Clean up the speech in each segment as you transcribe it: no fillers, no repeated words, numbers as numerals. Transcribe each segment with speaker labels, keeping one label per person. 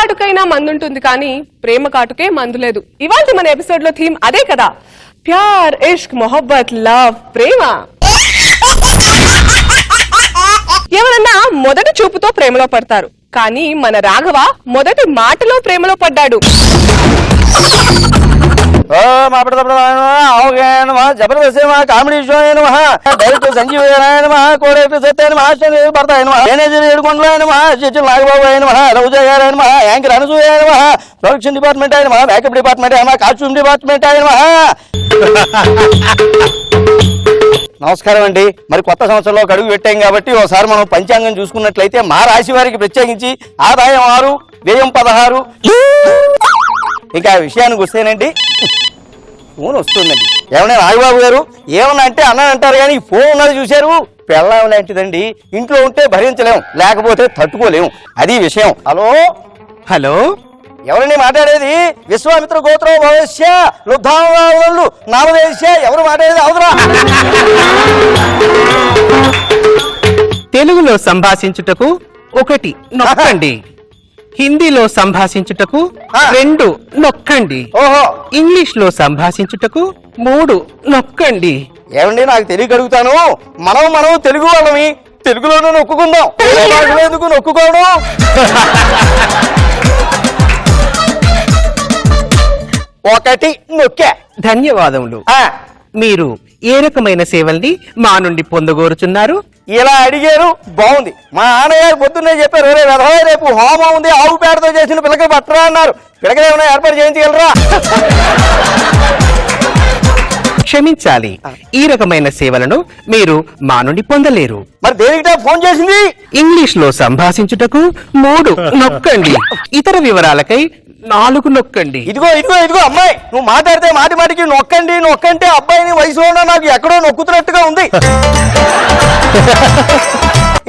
Speaker 1: కాటుకైనా మందుంటుంది కానీ ప్రేమ కాటుకే మందు లేదు. ఇవాళ మన ఎపిసోడ్ లో థీమ్ అదే కదా, ప్యార్, ఇష్క్, మొహబ్బత్, లవ్, ప్రేమ. ఎవరన్నా మొదటి చూపుతో ప్రేమలో పడతారు, కానీ మన రాఘవ మొదటి మాటలో ప్రేమలో పడ్డాడు.
Speaker 2: Jabardasth comedy show director Sanjeev co director Satya manager Yedukondalu Nagababu Roja garu anchor Anasuya production department makeup department costume department నమస్కారం అండి. మరి కొత్త సంవత్సరంలో అడుగు పెట్టాం కాబట్టి ఒకసారి మనం పంచాంగం చూసుకున్నట్లయితే మా రాశి వారికి ప్రత్యేకించి ఆదాయం 6, వ్యయం 16. ఇంకా విషయానికి వస్తేనండి, ఫోన్ వస్తుందండి. ఏమన్నా నాగబాబు గారు ఏమన్నా అంటే అన్న అంటారు, కానీ ఫోన్ ఉన్నది చూశారు, పెళ్ళం లాంటిదండి. ఇంట్లో ఉంటే భరించలేము, లేకపోతే తట్టుకోలేము, అది విషయం. హలో
Speaker 3: హలో,
Speaker 2: ఎవరండి మాట్లాడేది? విశ్వామిత్ర గోత్ర భవిష్య లుబ్ధాలు నామదేశ్య. ఎవరు మాట్లాడేది? అవసరం.
Speaker 3: తెలుగులో సంభాషించుటకు 1 నొక్కండి, హిందీలో సంభాషించుటకు 2 నొక్కండి, ఓహో, ఇంగ్లీష్ లో సంభాషించుటకు 3 నొక్కండి.
Speaker 2: ఏమండి నాకు తెలియగలుగుతాను, మనం తెలుగు వాళ్ళమి, తెలుగులోనే నొక్కుందాం, ఎందుకు నొక్కుకోవడం? ఒకటి నొక్కా.
Speaker 3: ధన్యవాదములు. మీరు ఏ రకమైన సేవల్ని మా నుండి పొందగోరుచున్నారు?
Speaker 2: ఇలా అడిగారు, బాగుంది. మా నాన్నగారు పొద్దున్నే చెప్పారు, రేపు హోమం ఉంది, ఆవు పేడతో చేసిన పిల్లకి పట్టరా అన్నారు. పిల్లకలు ఏమైనా ఏర్పాటు చేయించగలరా?
Speaker 3: క్షమించాలి, ఈ రకమైన సేవలను మీరు మా నుండి పొందలేరు.
Speaker 2: మరి దేనికిటా ఫోన్ చేసింది?
Speaker 3: ఇంగ్లీష్ లో సంభాషించుటకు 3 నొక్కండి, ఇతర వివరాలకై 4 నొక్కండి.
Speaker 2: ఇదిగో అమ్మాయి, నువ్వు మాట్లాడితే మాటికి నొక్కంటే అబ్బాయిని వయసులో ఉన్నా నాకు ఎక్కడో నొక్కుతున్నట్టుగా ఉంది.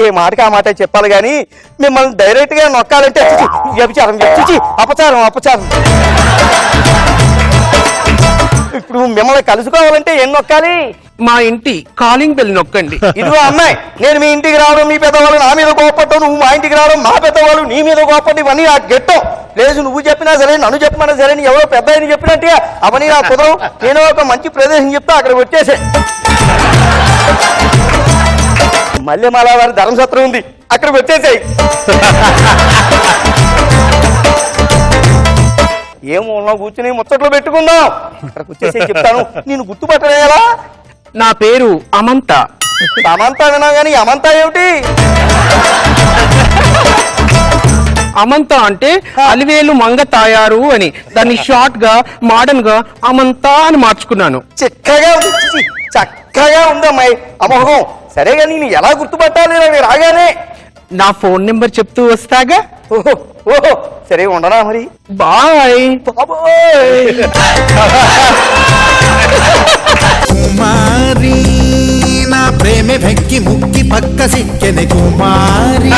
Speaker 2: ఏ మాటకి ఆ మాట చెప్పాలి గాని మిమ్మల్ని డైరెక్ట్ గా నొక్కాలంటే అపచారం. ఇప్పుడు మిమ్మల్ని కలుసుకోవాలంటే ఏం నొక్కాలి?
Speaker 3: మా ఇంటి కాలింగ్ బెల్ నొక్కండి.
Speaker 2: ఇదిగో అమ్మాయి, నేను మీ ఇంటికి రావడం, మీ పెద్దవాళ్ళు నా మీద కోపట్టడం, నువ్వు మా ఇంటికి రావడం, మా పెద్దవాళ్ళు నీ మీద కోపట్టి, ఇవన్నీ నాకు గెట్టం లేదు. నువ్వు చెప్పినా సరే, నన్ను చెప్పినా సరే, ఎవరో పెద్ద ఆయన చెప్పినట్టుగా అవన్నీ నాకు కుదరం. నేను ఒక మంచి ప్రదేశం చెప్తా, అక్కడ వచ్చేసే. మల్లెమాల వారి ధర్మసత్రం ఉంది, అక్కడ వచ్చేసాయి. ఏమో కూర్చుని ముచ్చట్లు పెట్టుకుందాం. అక్కడికి వచ్చేసి చెప్తాను. నేను గుర్తుపట్టలేలా?
Speaker 3: నా పేరు అమంత.
Speaker 2: అమంతా వినా గాని అమంత ఏమిటి?
Speaker 3: అమంత అంటే అలివేలు మంగ తాయారు అని. దాన్ని షార్ట్ గా మోడర్న్ గా అమంతా అని మార్చుకున్నాను.
Speaker 2: చక్కగా ఉందమ్మాయి అమోహం. సరేగా నేను ఎలా గుర్తుపట్టాలి నాకు రాగానే?
Speaker 3: నా ఫోన్ నెంబర్ చెప్తూ వస్తాగా.
Speaker 2: ఓహో సరే, ఉండనా మరి?
Speaker 3: బాయ్.
Speaker 4: కుమారి నా ప్రేమ వెక్కి ముక్కి పక్క సిక్కెని కుమారి,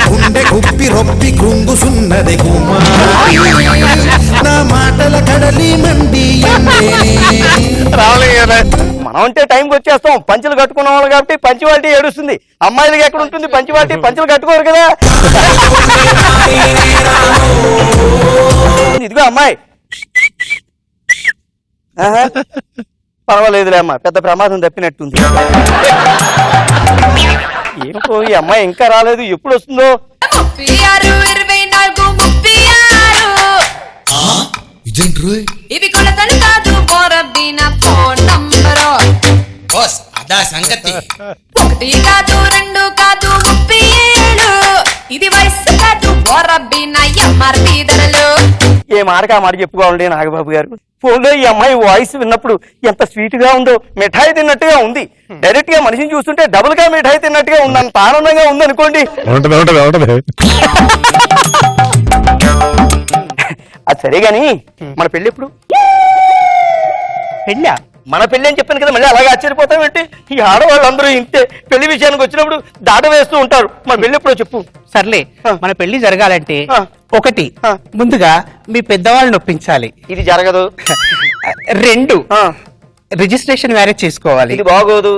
Speaker 4: గుండె గుప్పి రొప్పి కృంగుసున్నది కుమారి, నా మాటల కడలి మండి.
Speaker 2: మనం అంటే టైంకి వచ్చేస్తాం. పంచులు కట్టుకున్న వాళ్ళు కాబట్టి పంచివాల్టీ ఏడుస్తుంది. అమ్మాయిలకి ఎక్కడ ఉంటుంది పంచివాల్టీ? పంచులు కట్టుకోరు కదా. ఇదిగో అమ్మాయి, పర్వాలేదులే అమ్మా, పెద్ద ప్రమాదం తప్పినట్టుంది. ఏమిటో ఈ అమ్మాయి ఇంకా రాలేదు, ఎప్పుడు వస్తుందో?
Speaker 5: ఇవి కొలతలు కాదు బోరబ్బిన ఫోన్ నంబరు.
Speaker 6: బాస్ అదా సంగతి.
Speaker 5: 1 కాదు 2 కాదు 37. ఇది వయసు కాదు బోరబ్బిన ఎంఆర్పి ధరలు.
Speaker 2: ఏ మాటగా మాట చెప్పుకోవాలండి నాగబాబు గారు. ఫోన్లో ఈ అమ్మాయి వాయిస్ విన్నప్పుడు ఎంత స్వీట్ గా ఉందో, మిఠాయి తిన్నట్టుగా ఉంది. డైరెక్ట్ గా మనిషిని చూస్తుంటే డబుల్ గా మిఠాయి తిన్నట్టుగా ఉంది, అంత ఆనందంగా ఉంది అనుకోండి. అది సరే గాని మన పెళ్లి ఎప్పుడు?
Speaker 3: పెళ్ళా?
Speaker 2: మన పెళ్లి అని చెప్పాను కదా, మళ్ళీ అలాగే ఆశ్చర్యపోతామేంటి? ఈ ఆడవాళ్ళందరూ ఇంతే, పెళ్లి విషయానికి వచ్చినప్పుడు దాట వేస్తూ ఉంటారు. మన పెళ్లి ఎప్పుడో చెప్పు.
Speaker 3: సర్లే, మన పెళ్లి జరగాలంటే 1 ముందుగా మీ పెద్దవాళ్ళని ఒప్పించాలి.
Speaker 2: ఇది జరగదు.
Speaker 3: 2 రిజిస్ట్రేషన్ మ్యారేజ్ చేసుకోవాలి.
Speaker 2: ఇది బాగోదు.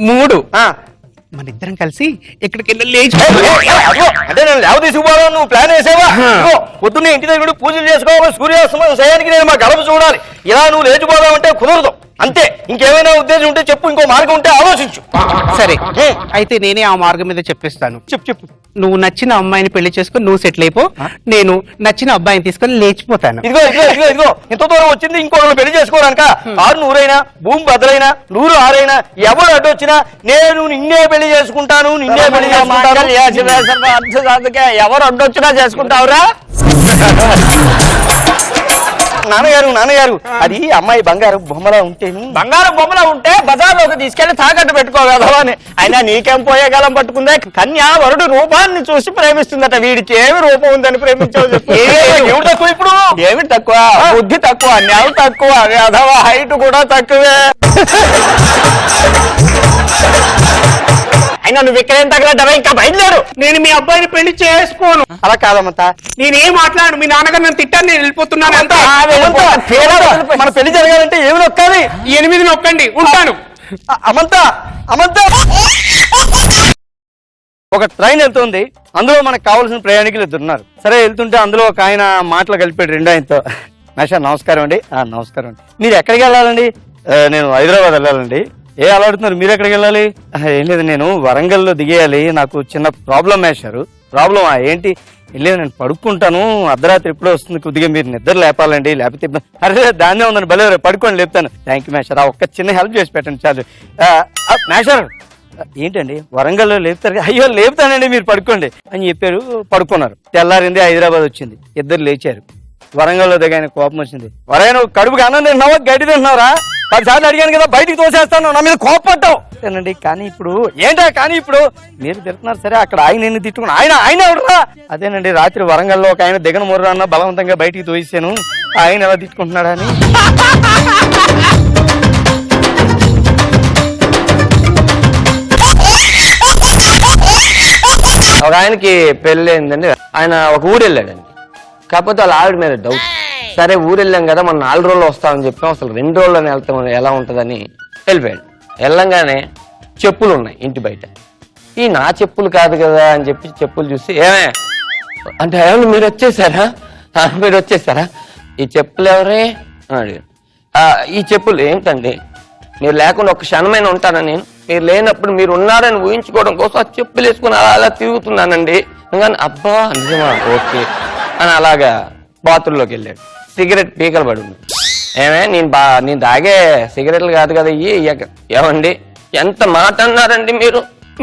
Speaker 3: 3 మన ఇద్దరం కలిసి ఎక్కడికి వెళ్ళి లేచి
Speaker 2: అదిగో, అంటే నేను లేవ తీసుకుపోవాలని నువ్వు ప్లాన్ వేసావా ఇదిగో, పొద్దున్నే ఇంటి దగ్గర పూజలు చేసుకోవాలి, సూర్యాస్తమయం సమయానికి నేను మా గడప చూడాలి. ఇలా నువ్వు లేచిపోదామంటే కుదరదు. అంతే, ఇంకేమైనా ఉద్దేశం ఉంటే చెప్పు, ఇంకో మార్గం ఉంటే ఆలోచించు.
Speaker 3: సరే అయితే నేనే ఆ మార్గం మీద చెప్పిస్తాను.
Speaker 2: చెప్పు.
Speaker 3: నువ్వు నచ్చిన అమ్మాయిని పెళ్లి చేసుకుని నువ్వు సెటిల్ అయిపో, నేను నచ్చిన అబ్బాయిని తీసుకొని లేచిపోతాను.
Speaker 2: ఇదిగో ఇంత దూరం వచ్చింది ఇంకోళ్ళు పెళ్లి చేసుకోవడానిక? ఆరు నూరైనా భూమి బద్దలైనా నూరు ఆరైనా ఎవరు అడ్డొచ్చినా నేను నిన్నే పెళ్లి చేసుకుంటాను, నిన్నే పెళ్లి చేసుకుంటాను.
Speaker 3: ఎవరు అడ్డొచ్చినా చేసుకుంటావురా?
Speaker 2: నాన్నగారు అది అమ్మాయి బంగారం బొమ్మలా ఉంటేను.
Speaker 3: బంగారం బొమ్మలా ఉంటే బజార్లోకి తీసుకెళ్లి తాకట్టు పెట్టుకోగలవా అని. అయినా నీకేం పోయే కాలం పట్టుకుందే? కన్యా వరుడు రూపాన్ని చూసి ప్రేమిస్తుందట. వీడికి ఏమి రూపం ఉందని ప్రేమించావు చెప్పు.
Speaker 2: ఏమిటి తక్కువ ఇప్పుడు?
Speaker 3: ఏమి తక్కువ? బుద్ధి తక్కువ, నెల తక్కువ, అథవా హైట్ కూడా తక్కువే. అయినా నువ్వు ఇక్కడేం తగలడ్డావా? ఇంకా బయలుదేరు. నేను మీ అబ్బాయిని పెళ్లి చేసుకోను.
Speaker 2: అలా కాదమ్మతా,
Speaker 3: నేనేం మాట్లాడు. మీ నాన్నగారు నన్ను తిట్టాను, నేను వెళ్ళిపోతున్నాను. అంతా
Speaker 2: మన పెళ్లి జరగాలంటే ఏమి నొక్కాలి?
Speaker 3: 8 నొక్కండి, ఉంటాను.
Speaker 2: అమంతా ఒక ట్రైన్ వెళ్తుంది, అందులో మనకు కావాల్సిన ప్రయాణికులు 2 ఉన్నారు. సరే వెళ్తుంటే అందులో ఒక ఆయన మాటలు కలిపాడు రెండో ఆయనతో. నమస్కారం. నమస్కారం అండి. నమస్కారం అండి. మీరు ఎక్కడికి వెళ్ళాలండి? నేను హైదరాబాద్ వెళ్ళాలండి. అలా అడుగుతున్నారు, మీరు ఎక్కడికి వెళ్ళాలి? ఏం లేదు, నేను వరంగల్లో దిగేయాలి, నాకు చిన్న ప్రాబ్లం వేశారు. ప్రాబ్లం ఏంటి? లేదు, నేను పడుకుంటాను, అర్ధరాత్రి ఎప్పుడో వస్తుంది, కొద్దిగా మీరు నిద్ర లేపాలండి, లేకపోతే అరే దాన్నే ఉందండి, భలే పడుకోండి లేపుతాను. థ్యాంక్ యూ మేషర్, ఒక్క చిన్న హెల్ప్ చేసి పెట్టండి చాలు. మేషర్ ఏంటండి వరంగల్లో లేపుతారు? అయ్యో లేపుతానండి, మీరు పడుకోండి అని చెప్పారు. పడుకున్నారు. తెల్లారింది, హైదరాబాద్ వచ్చింది, 2 లేచారు. వరంగల్లో దిగాయన కోపం వచ్చింది. వరైన కడుపుకి అన్నం తింటున్నావా, గడ్డి తింటున్నారా? 10 సార్లు అడిగాను కదా, బయటికి తోసేస్తాను, నా మీద కోపడ్డావు అండి. కానీ ఇప్పుడు ఏంటా? మీరు తిడుతున్నారు సరే, అక్కడ ఆయన నిన్ను తిట్టుకున్నా, ఆయన ఎవడరా? అదేనండి, రాత్రి వరంగల్లో ఒక ఆయన దిగన ముర్రా అన్న బలవంతంగా బయటికి తోసేసాను, ఆయన ఎలా తిట్టుకుంటున్నాడా అని.
Speaker 7: ఒక ఆయనకి పెళ్ళి అయిందండి. ఆయన ఒక ఊరు వెళ్ళాడండి. కాకపోతే వాళ్ళ ఆవిడ మీద డౌట్. సరే ఊరు వెళ్ళాం కదా, మనం 4 రోజులు వస్తామని చెప్పాం, అసలు 2 రోజులని వెళ్తాం ఎలా ఉంటుందని వెళ్ళిపోయాడు. వెళ్ళంగానే చెప్పులు ఉన్నాయి ఇంటి బయట. ఈ నా చెప్పులు కాదు కదా అని చెప్పి చెప్పులు చూసి ఏమే అంటే, ఏమన్నా మీరు వచ్చేసారా? ఈ చెప్పులు ఎవరే అని అడిగాడు. ఈ చెప్పులు ఏంటండి, మీరు లేకుండా ఒక క్షణమైన ఉంటానా నేను? మీరు లేనప్పుడు మీరు ఉన్నారని ఊహించుకోవడం కోసం ఆ చెప్పులు వేసుకుని అలా తిరుగుతున్నానండి. కానీ అబ్బా నిజమా, ఓకే అని అలాగా బాత్రూంలోకి వెళ్ళాడు. సిగరెట్ పీకలు పడి ఉంది. ఏమే నేను తాగే సిగరెట్లు కాదు కదా ఇవి. ఏమండి ఎంత మాట అన్నారండి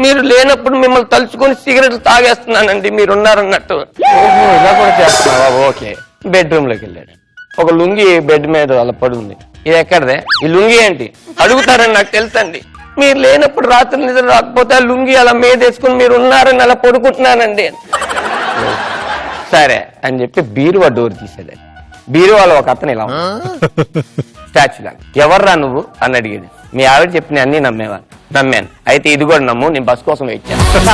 Speaker 7: మీరు లేనప్పుడు మిమ్మల్ని తలుచుకొని సిగరెట్లు తాగేస్తున్నానండి, మీరు ఉన్నారన్నట్టు. ఓహో ఇలా కూడా చేస్తున్నావా, ఓకే. బెడ్రూమ్లోకి వెళ్ళాడు. ఒక లుంగి బెడ్ మీద అలా పడుంది. ఇది ఎక్కడదే? ఈ లుంగి ఏంటి అడుగుతారని నాకు తెలుసండి. మీరు లేనప్పుడు రాత్రి నిద్ర రాకపోతే ఆ లుంగి అలా మీదేసుకుని మీరు ఉన్నారని అలా పడుకుంటున్నానండి. సరే అని చెప్పి బీరువా డోర్ తీసేది. బీరువాలో ఒక అతను ఇలా స్టాచ్యూలా, ఎవర్రా నువ్వు అని అడిగేది. మీ ఆవిడ చెప్పిన అన్ని నమ్మాను. అయితే ఇది కూడా నమ్ము, నేను బస్ కోసం వెయిట్ చేస్తాను.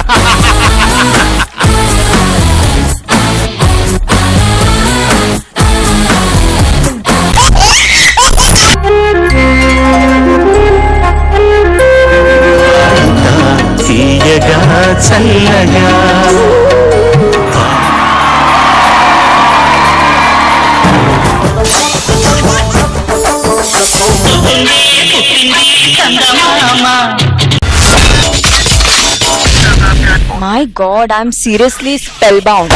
Speaker 8: తీయగా చల్లగా
Speaker 9: My God, I'm seriously spellbound.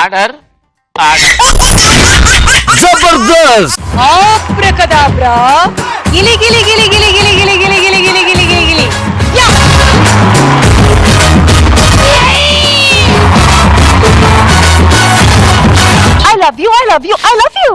Speaker 7: Order
Speaker 2: Jabardasth.
Speaker 9: Abracadabra. Gili gili gili gili gili gili gili gili gili gili gili gili. Yeah. I love you. I love you. I love you.